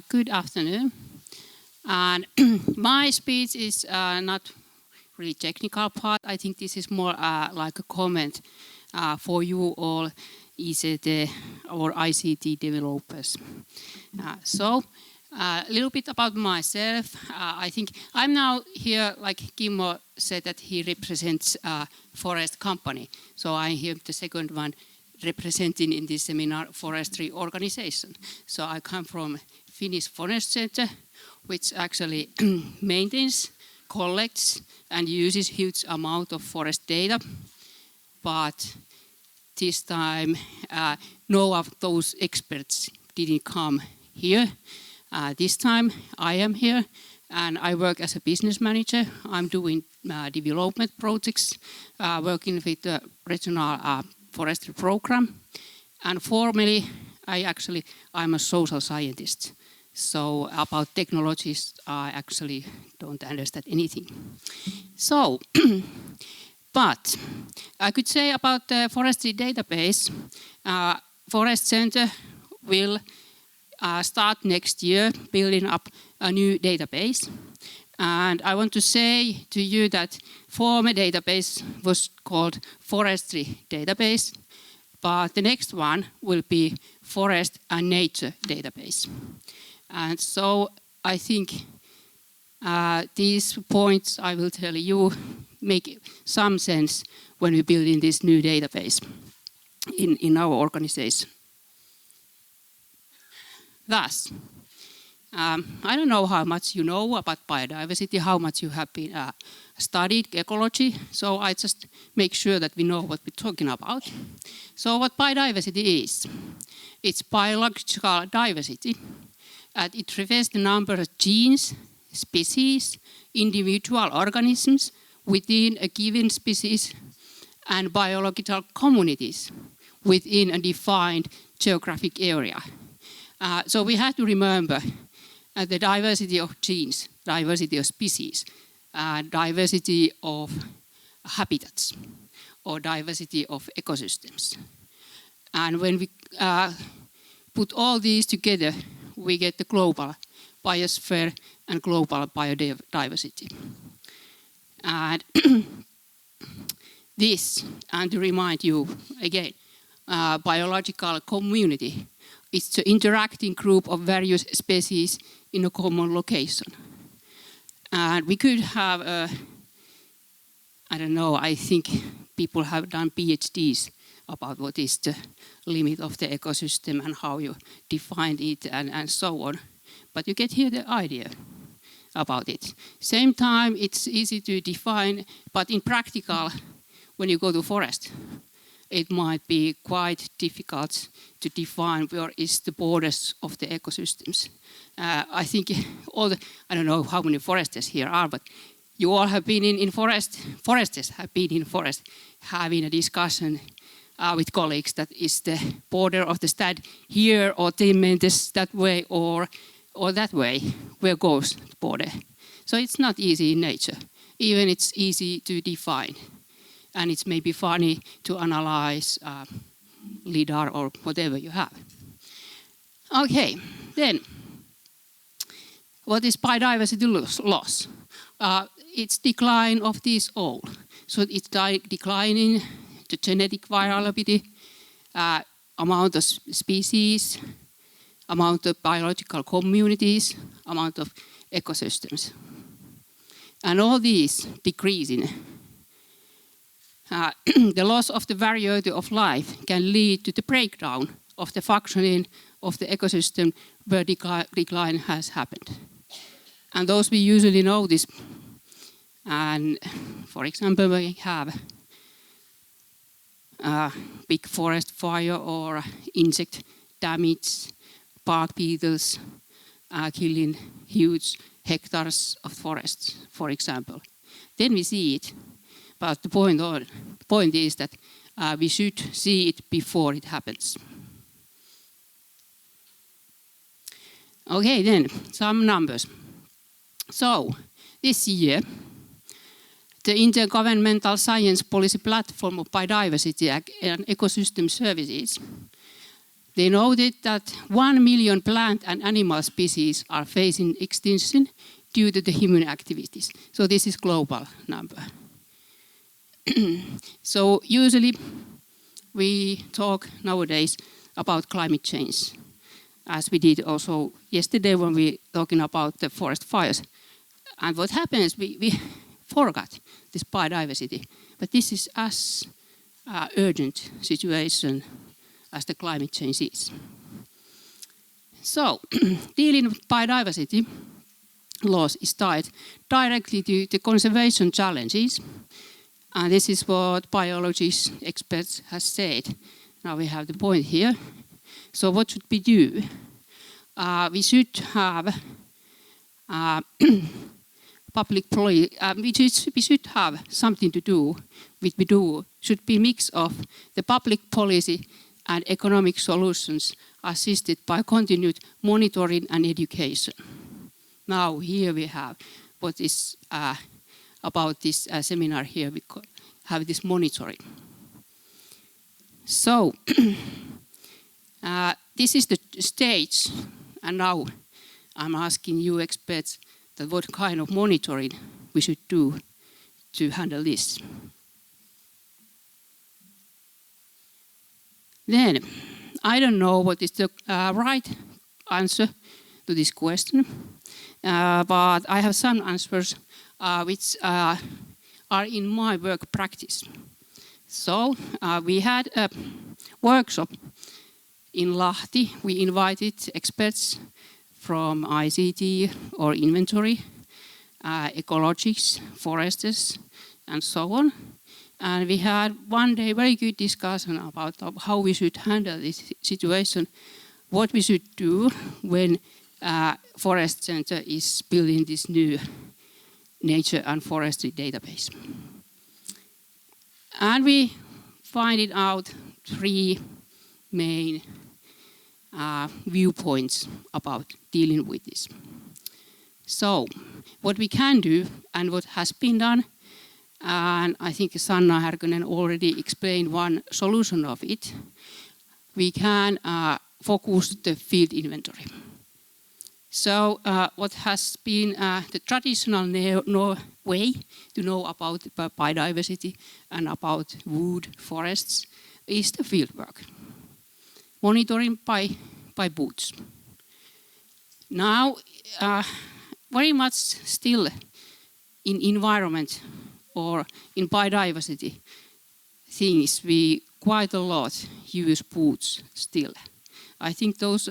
Good afternoon. And my speech is not really technical part. I think this is more like a comment for you all ICT or ICT developers. So a little bit about myself. I think I'm now here, like Kimmo said, that he represents forest company. So I'm here the second one representing in this seminar forestry organization. So I come from Finnish Forestry Centre, which actually maintains, collects and uses huge amount of forest data. But this time, no of those experts didn't come here. This time I am here and I work as a business manager. I'm doing development projects, working with the regional forestry program. And formally, I'm a social scientist. So about technologies, I actually don't understand anything. So, but I could say about the forestry database, Forest Centre will start next year building up a new database. And I want to say to you that former database was called Forestry Database, but the next one will be Forest and Nature Database. And so I think these points I will tell you make some sense when we're building this new database in our organization. Thus, I don't know how much you know about biodiversity, how much you have been studied ecology, so I just make sure that we know what we're talking about. So what biodiversity is? It's biological diversity, and it refers the number of genes, species, individual organisms within a given species and biological communities within a defined geographic area. So we have to remember the diversity of genes, diversity of species, diversity of habitats, or diversity of ecosystems. And when we put all these together, we get the global biosphere and global biodiversity. And this, and to remind you again, biological community is the interacting group of various species in a common location. And we could have, I don't know, I think people have done PhDs about what is the limit of the ecosystem and how you define it and so on. But you get here the idea about it. Same time, it's easy to define, but in practical, when you go to forest, it might be quite difficult to define where is the borders of the ecosystems. I think I don't know how many foresters here are, but you all have been in forest, foresters have been in forest, having a discussion with colleagues that is the border of the state here or 10 meters that way or that way, where goes the border. So it's not easy in nature, even it's easy to define. And it's maybe funny to analyze LIDAR or whatever you have. Okay, then, what is biodiversity loss? It's decline of these all. So it's declining the genetic variability, amount of species, amount of biological communities, amount of ecosystems. And all these decreasing. The loss of the variety of life can lead to the breakdown of the functioning of the ecosystem where decline has happened. And those we usually notice. And for example, we have big forest fire or insect damage, bark beetles killing huge hectares of forests, for example. Then we see it. But the point is that we should see it before it happens. Okay, then, some numbers. So, this year, the Intergovernmental Science Policy Platform of Biodiversity and Ecosystem Services, They noted that 1 million plant and animal species are facing extinction due to the human activities. So this is global number. So usually we talk nowadays about climate change, as we did also yesterday when we were talking about the forest fires. And what happens, we forgot this biodiversity. But this is as urgent situation as the climate change is. So, dealing with biodiversity loss is tied directly to the conservation challenges. And this is what biologists, experts have said. Now we have the point here. So what should we do? We should have public policy. We should have something to do. What we do should be a mix of the public policy and economic solutions assisted by continued monitoring and education. Now here we have what is about this seminar here. We have this monitoring. So this is the stage, and now I'm asking you experts that what kind of monitoring we should do to handle this. Then, I don't know what is the right answer to this question, but I have some answers which are in my work practice. So, we had a workshop in Lahti. We invited experts from ICT or inventory, ecologists, foresters, and so on. And we had one day very good discussion about how we should handle this situation, what we should do when Forest Centre is building this new nature and forestry database. And we find out 3 main viewpoints about dealing with this. So, what we can do and what has been done, and I think Sanna Härkönen already explained one solution of it, we can focus the field inventory. So what has been the traditional way to know about biodiversity and about wood forests is the field work. Monitoring by boots. Now, very much still in environment or in biodiversity things, we quite a lot use boots still. I think those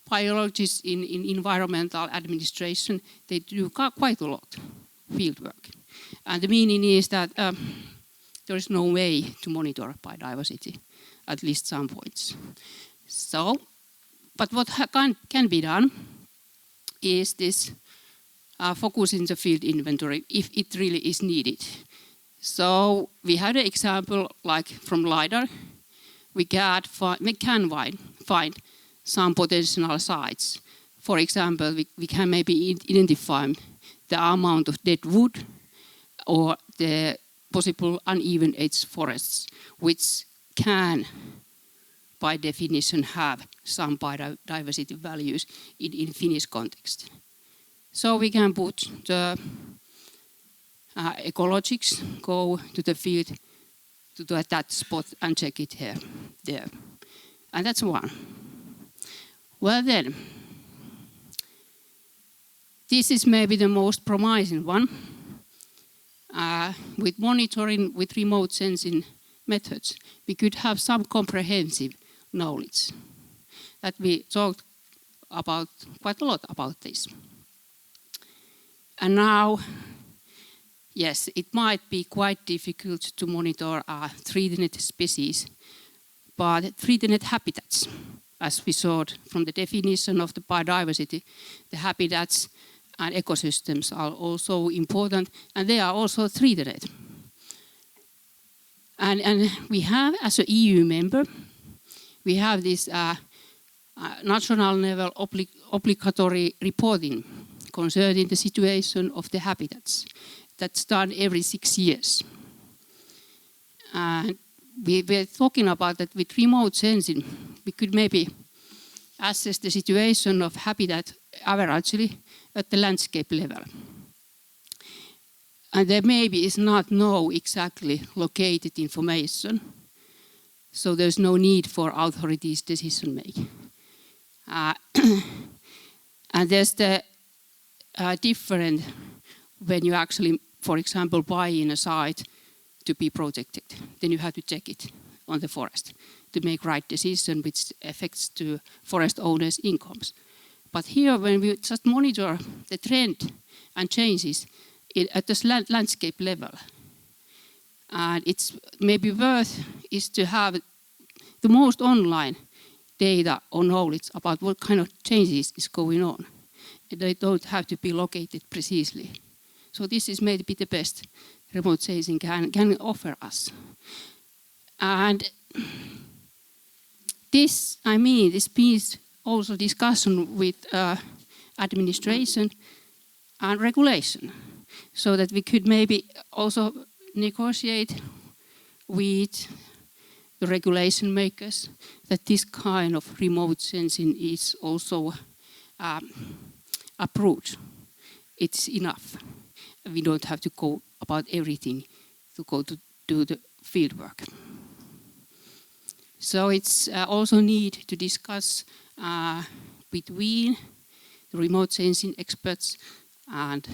biologists in environmental administration, they do quite a lot field work. And the meaning is that there is no way to monitor biodiversity, at least some points. So, but what can be done is this focusing the field inventory if it really is needed. So we had an example like from LiDAR. We can find some potential sites. For example, we can maybe identify the amount of dead wood or the possible uneven edge forests, which can, by definition, have some biodiversity values in Finnish context. So we can put the ecologists, go to the field, to that spot and check it there. And that's one. Well then, this is maybe the most promising one. With monitoring, with remote sensing methods, we could have some comprehensive knowledge. That we talked about quite a lot about this. And now, yes, it might be quite difficult to monitor threatened species, but threatened habitats, as we saw from the definition of the biodiversity, the habitats and ecosystems are also important, and they are also threatened. And we have, as an EU member, we have this national level obligatory reporting concerning the situation of the habitats. That's done every 6 years. And we were talking about that with remote sensing, we could maybe assess the situation of habitat averagely at the landscape level. And there maybe is not no exactly located information, so there's no need for authorities' decision making. And there's the different when you actually, for example, buy in a site to be protected, then you have to check it on the forest to make right decision which affects to forest owners' incomes. But here, when we just monitor the trend and changes at the landscape level, and it's maybe worth is to have the most online data or knowledge about what kind of changes is going on. They don't have to be located precisely. So this is maybe the best remote sensing can offer us. And this piece also discussion with administration and regulation, so that we could maybe also negotiate with the regulation makers that this kind of remote sensing is also approved. It's enough. We don't have to go about everything to go to do the field work. So it's also need to discuss between the remote sensing experts and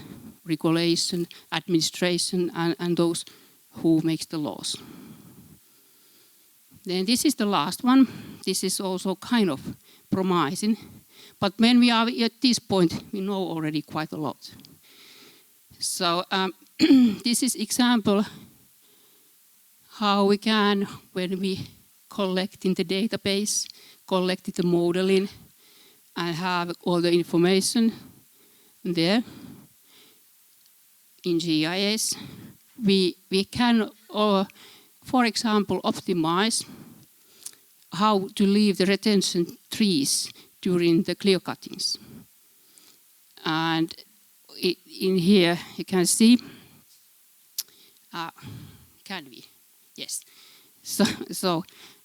regulation, administration, and those who make the laws. Then this is the last one. This is also kind of promising. But when we are at this point, we know already quite a lot. So this is example how we can, when we collect in the database, collect the modeling, and have all the information there in GIS, we can, for example, optimize how to leave the retention trees during the clear cuttings. And in here you can see, can we? Yes. So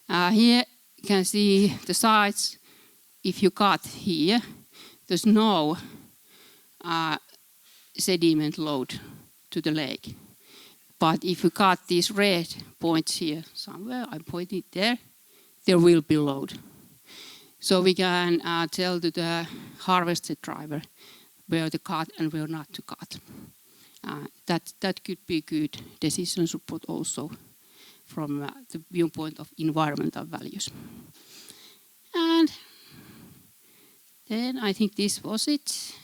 here you can see the sites. If you cut here, there's no sediment load to the lake. But if you cut these red points here somewhere, I'm pointing there will be load. So we can tell to the harvester driver where to cut and where not to cut. That could be good decision support also from the viewpoint of environmental values. And then I think this was it.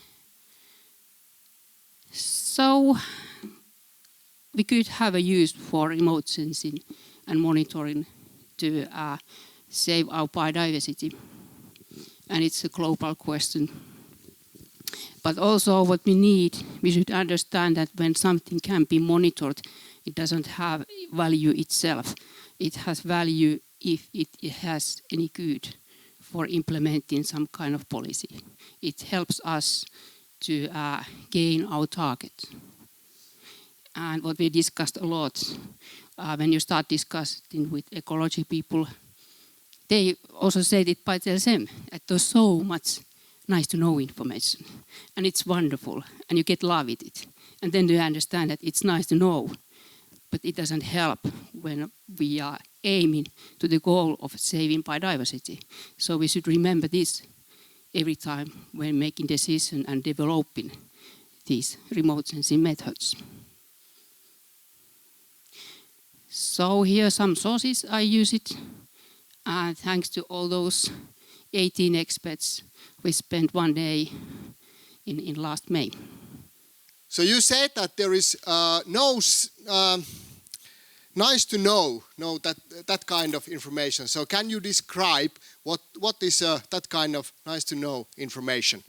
So we could have a use for remote sensing and monitoring to save our biodiversity. And it's a global question. But also what we should understand that when something can be monitored, it doesn't have value itself. It has value if it has any good for implementing some kind of policy. It helps us to gain our target. And what we discussed a lot, when you start discussing with ecology people, they also said it by themselves, that there's so much nice to know information. And it's wonderful, and you get love with it. And then you understand that it's nice to know, but it doesn't help when we are aiming to the goal of saving biodiversity. So we should remember this every time when making decisions and developing these remote sensing methods. So here are some sources I use it. And thanks to all those 18 experts, we spent one day in last May. So you said that there is no nice to know that kind of information. So can you describe what is that kind of nice to know information?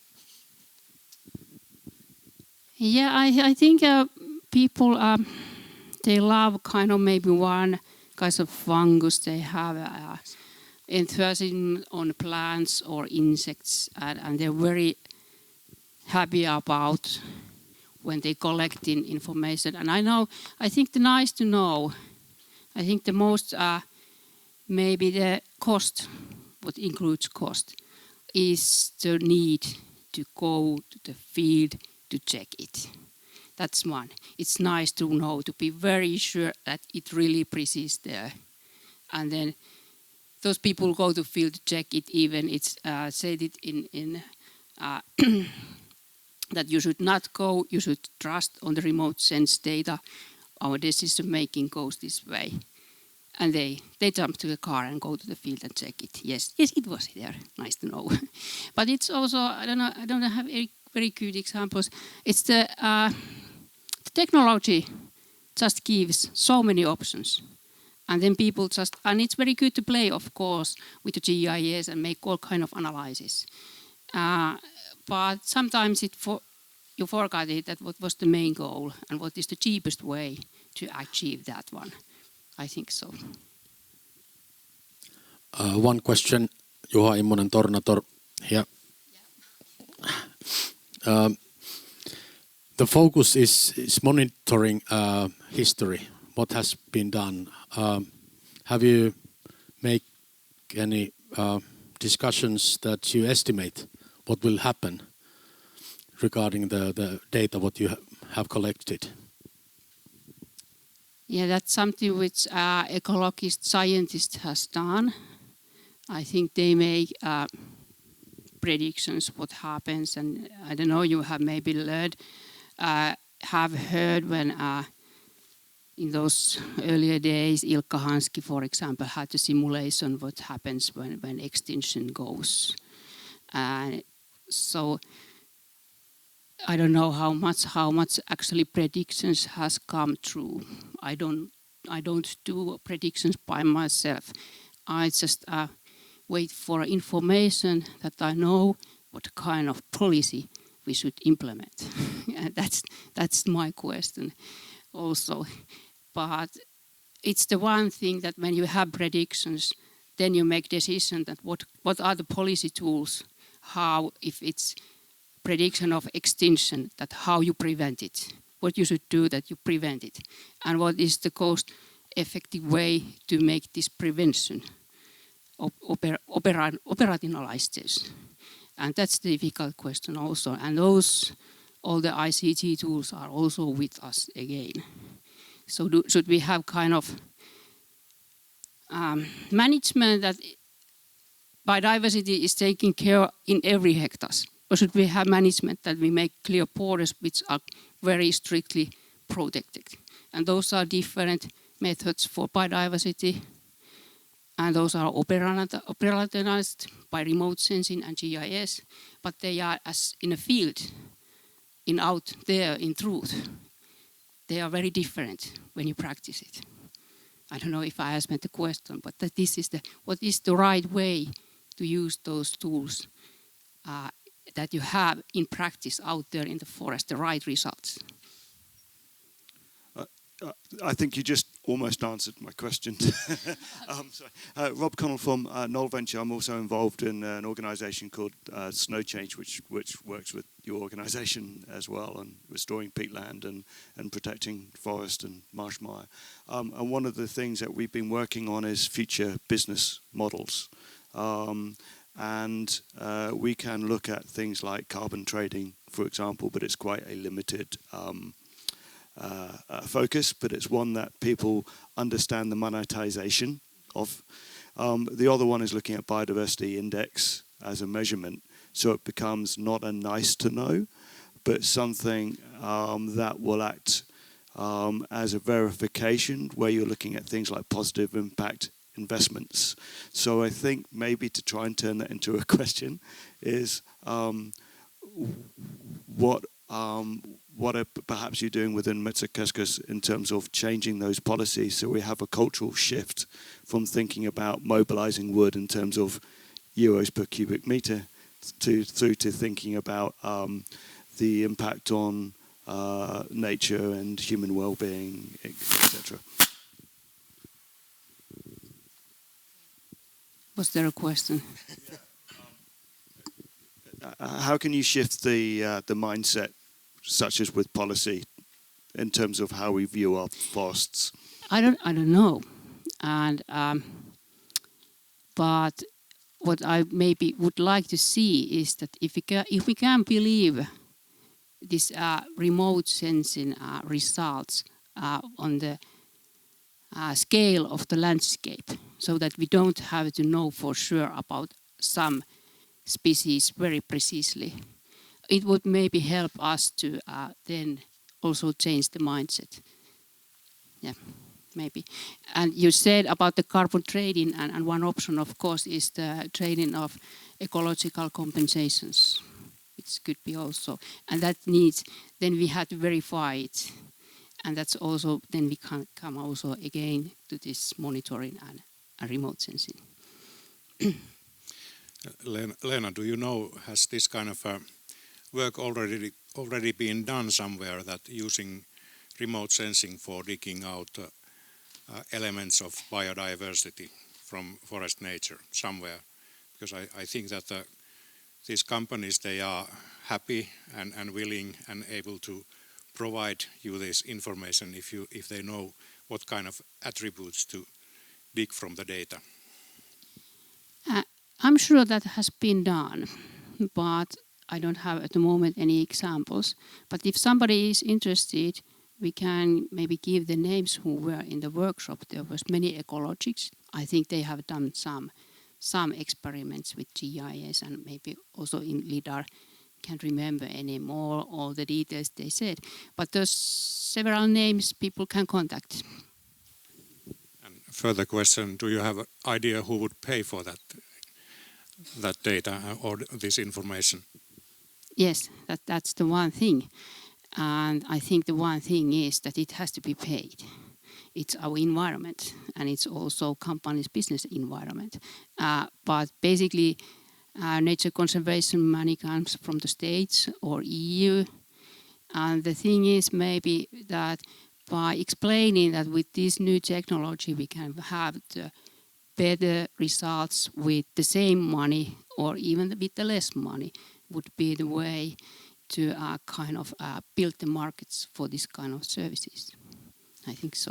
Yeah, I think people they love kind of maybe one kind of fungus. They have enthusiasm on plants or insects, and they're very happy about when they collecting information. And I think the nice to know, I think the most maybe the cost what includes cost, is the need to go to the field to check it. That's one. It's nice to know, to be very sure that it really persists there. And then those people go to field to check it, even it's said it in that you should not go, you should trust on the remote sense data. Our decision making goes this way. And they jump to the car and go to the field and check it. Yes, it was there. Nice to know. But it's also, I don't have very good examples. It's the technology just gives so many options. And then people and it's very good to play, of course, with the GIS and make all kind of analysis. But sometimes you forgot it, that what was the main goal and what is the cheapest way to achieve that one. I think so. One question, Juha Immonen, Tornator here. Yeah. The focus is monitoring history, what has been done. Have you made any discussions that you estimate what will happen regarding the data what you have collected? Yeah, that's something which ecologist scientist has done. I think they make predictions what happens, and I don't know, you have maybe have heard when in those earlier days, Ilkka Hanski, for example, had a simulation what happens when extinction goes. So I don't know how much actually predictions has come true. I don't do predictions by myself. I just wait for information that I know what kind of policy we should implement. And that's my question also. But it's the one thing that when you have predictions, then you make decisions that what are the policy tools, how, if it's prediction of extinction, that how you prevent it, what you should do that you prevent it, and what is the cost-effective way to make this prevention operationalize this. And that's the difficult question also. And all the ICT tools are also with us again. So should we have kind of management that biodiversity is taken care in every hectare? Or should we have management that we make clear borders which are very strictly protected? And those are different methods for biodiversity. And those are operationalized by remote sensing and GIS. But they are as in a field, out there in truth. They are very different when you practice it. I don't know if I answered the question, but this is what is the right way to use those tools that you have in practice out there in the forest, the right results. I think you just almost answered my question. Rob Connell from Knoll Venture. I'm also involved in an organisation called Snow Change, which works with your organisation as well, and restoring peatland and protecting forest and marsh mire. And one of the things that we've been working on is future business models. And we can look at things like carbon trading, for example, but it's quite a limited focus, but it's one that people understand the monetization of. The other one is looking at biodiversity index as a measurement, so it becomes not a nice to know, but something that will act as a verification where you're looking at things like positive impact investments. So I think maybe to try and turn that into a question is what are perhaps you doing within Metsäkeskus in terms of changing those policies so we have a cultural shift from thinking about mobilizing wood in terms of euros per cubic meter through to thinking about the impact on nature and human well-being, etc. Was there a question? How can you shift the mindset, such as with policy, in terms of how we view our forests? I don't know, and but what I maybe would like to see is that if we can believe this remote sensing results on the scale of the landscape, so that we don't have to know for sure about some species very precisely, it would maybe help us to then also change the mindset. Yeah, maybe. And you said about the carbon trading, and one option, of course, is the trading of ecological compensations. It could be also, and that needs, then we have to verify it. And that's also, then we can come also again to this monitoring and remote sensing. Leena, do you know, has this kind of work already been done somewhere, that using remote sensing for digging out elements of biodiversity from forest nature somewhere? Because I think that these companies, they are happy and willing and able to provide you this information if they know what kind of attributes to dig from the data. I'm sure that has been done, but I don't have at the moment any examples. But if somebody is interested, we can maybe give the names who were in the workshop. There was many ecologists. I think they have done some experiments with GIS, and maybe also in LIDAR. Can't remember anymore all the details they said. But there's several names people can contact. And further question, do you have an idea who would pay for that data or this information? Yes, that's the one thing. And I think the one thing is that it has to be paid. It's our environment, and it's also company's business environment. But basically, nature conservation money comes from the states or EU. And the thing is maybe that by explaining that with this new technology we can have the better results with the same money or even with the less money would be the way to kind of build the markets for this kind of services. I think so.